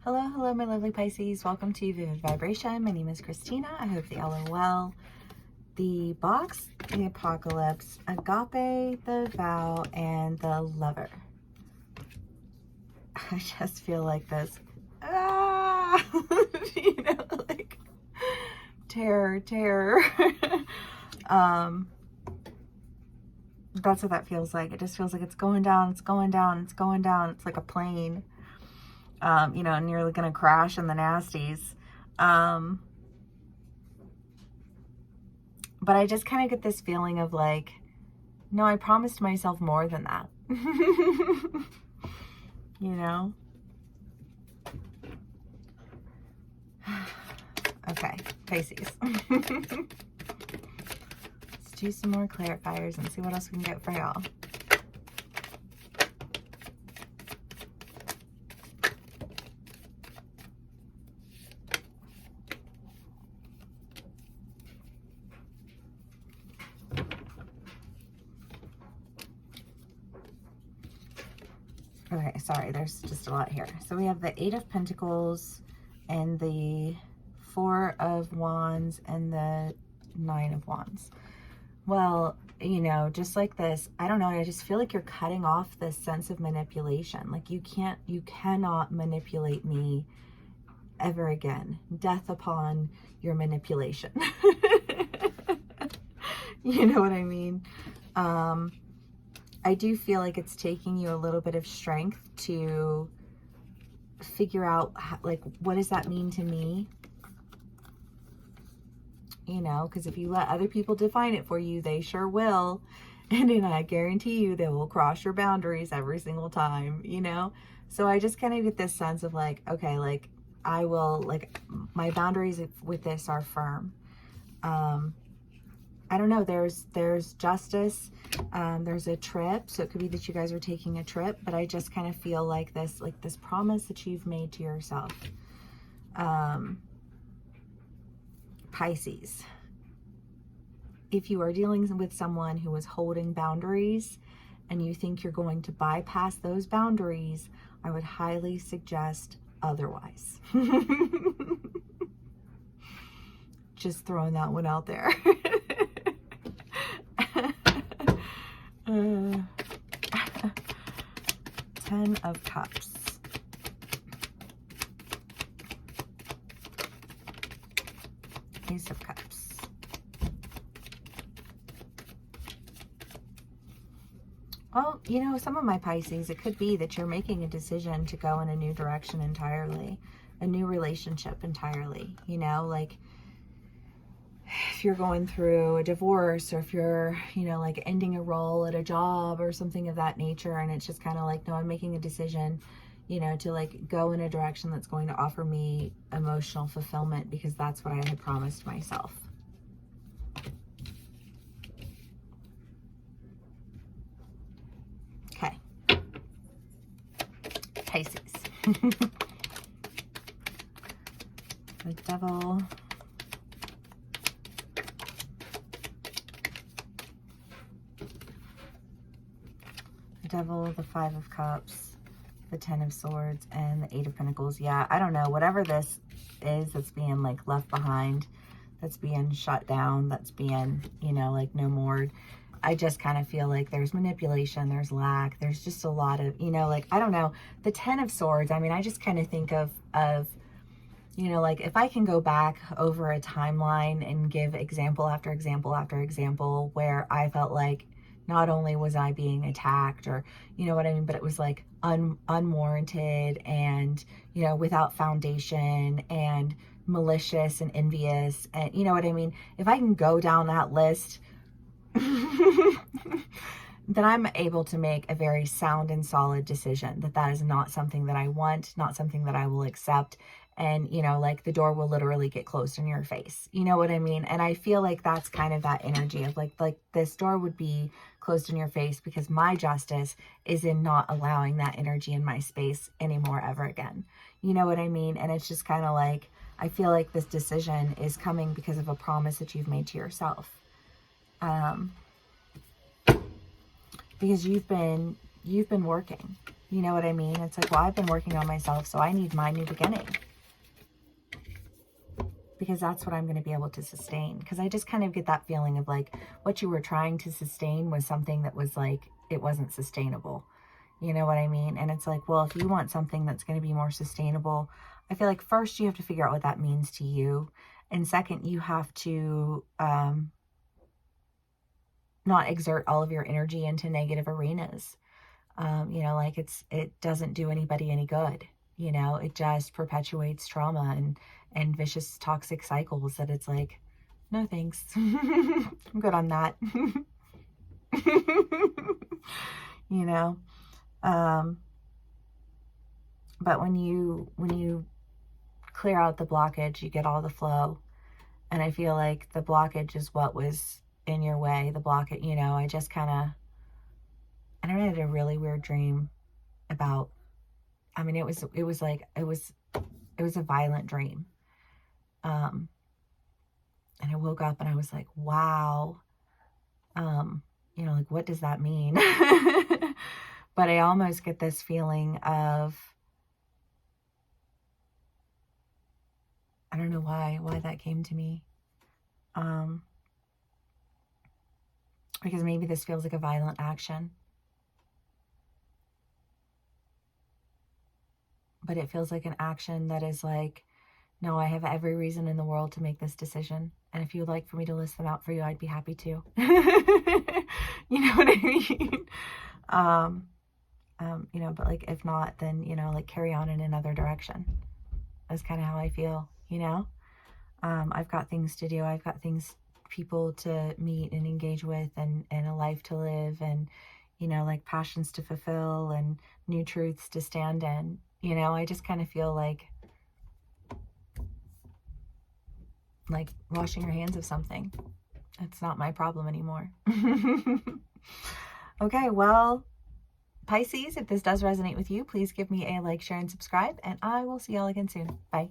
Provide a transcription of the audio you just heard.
Hello, hello, my lovely Pisces. Welcome to Vivid Vibration. My name is Christina. I hope that y'all are well. The box, the apocalypse, agape, the vow, and the lover. I just feel like this, you know, like terror. That's what that feels like. It just feels like it's going down, it's going down, it's going down. It's like a plane. You know, nearly going to crash in the nasties. But I just kind of get this feeling of like, no, I promised myself more than that. You know? Okay, Pisces. Let's do some more clarifiers and see what else we can get for y'all. Okay, sorry, there's just a lot here. So we have the 8 of Pentacles and the 4 of Wands and the 9 of Wands. Well, you know, just like this, I don't know, I just feel like you're cutting off this sense of manipulation. Like you cannot manipulate me ever again. Death upon your manipulation. You know what I mean? I do feel like it's taking you a little bit of strength to figure out, like, what does that mean to me? You know, because if you let other people define it for you, they sure will. And then I guarantee you they will cross your boundaries every single time, you know? So I just kind of get this sense of like, okay, like I will, like my boundaries with this are firm. I don't know, there's justice, there's a trip, so it could be that you guys are taking a trip, but I just kind of feel like this promise that you've made to yourself. Pisces, if you are dealing with someone who is holding boundaries and you think you're going to bypass those boundaries, I would highly suggest otherwise. Just throwing that one out there. 10 of Cups. Ace of Cups. Well, you know, some of my Pisces, it could be that you're making a decision to go in a new direction entirely, a new relationship entirely, you know, like if you're going through a divorce or if you're, you know, like ending a role at a job or something of that nature, and it's just kind of like, no, I'm making a decision, you know, to like go in a direction that's going to offer me emotional fulfillment because that's what I had promised myself. Okay. Pisces. The Devil. Devil, the 5 of Cups, the 10 of Swords, and the 8 of Pentacles. Yeah, I don't know. Whatever this is that's being like left behind, that's being shut down, that's being, you know, like no more. I just kind of feel like there's manipulation, there's lack, there's just a lot of, you know, like, I don't know. The 10 of Swords, I mean, I just kind of think of, you know, like if I can go back over a timeline and give example after example after example where I felt like not only was I being attacked or, you know what I mean, but it was like unwarranted and, you know, without foundation and malicious and envious and, you know what I mean? If I can go down that list, then I'm able to make a very sound and solid decision that that is not something that I want, not something that I will accept. And, you know, like the door will literally get closed in your face. You know what I mean? And I feel like that's kind of that energy of like this door would be closed in your face because my justice is in not allowing that energy in my space anymore ever again. You know what I mean? And it's just kind of like, I feel like this decision is coming because of a promise that you've made to yourself. Because you've been working, You know what I mean? It's like, well, I've been working on myself, so I need my new beginning. Because that's what I'm going to be able to sustain. Because I just kind of get that feeling of like what you were trying to sustain was something that was like, it wasn't sustainable. You know what I mean? And it's like, well, if you want something that's going to be more sustainable, I feel like first you have to figure out what that means to you. And second, you have to not exert all of your energy into negative arenas. You know, like it doesn't do anybody any good. You know, it just perpetuates trauma and vicious toxic cycles that it's like, no thanks. I'm good on that. You know, but when you clear out the blockage, you get all the flow. And I feel like the blockage is what was in your way. The blockage, you know, I just kind of, I don't know, I had a really weird dream about, I mean, it was a violent dream. And I woke up and I was like, wow, you know, like, what does that mean? But I almost get this feeling of, I don't know why that came to me. Because maybe this feels like a violent action. But it feels like an action that is like, no, I have every reason in the world to make this decision. And if you would like for me to list them out for you, I'd be happy to. You know what I mean? You know, but like, if not, then, you know, like carry on in another direction. That's kind of how I feel, you know? I've got things to do. I've got people to meet and engage with and a life to live and, you know, like passions to fulfill and new truths to stand in. You know, I just kind of feel like washing your hands of something. It's not my problem anymore. Okay, well, Pisces, if this does resonate with you, please give me a like, share, and subscribe, and I will see y'all again soon. Bye.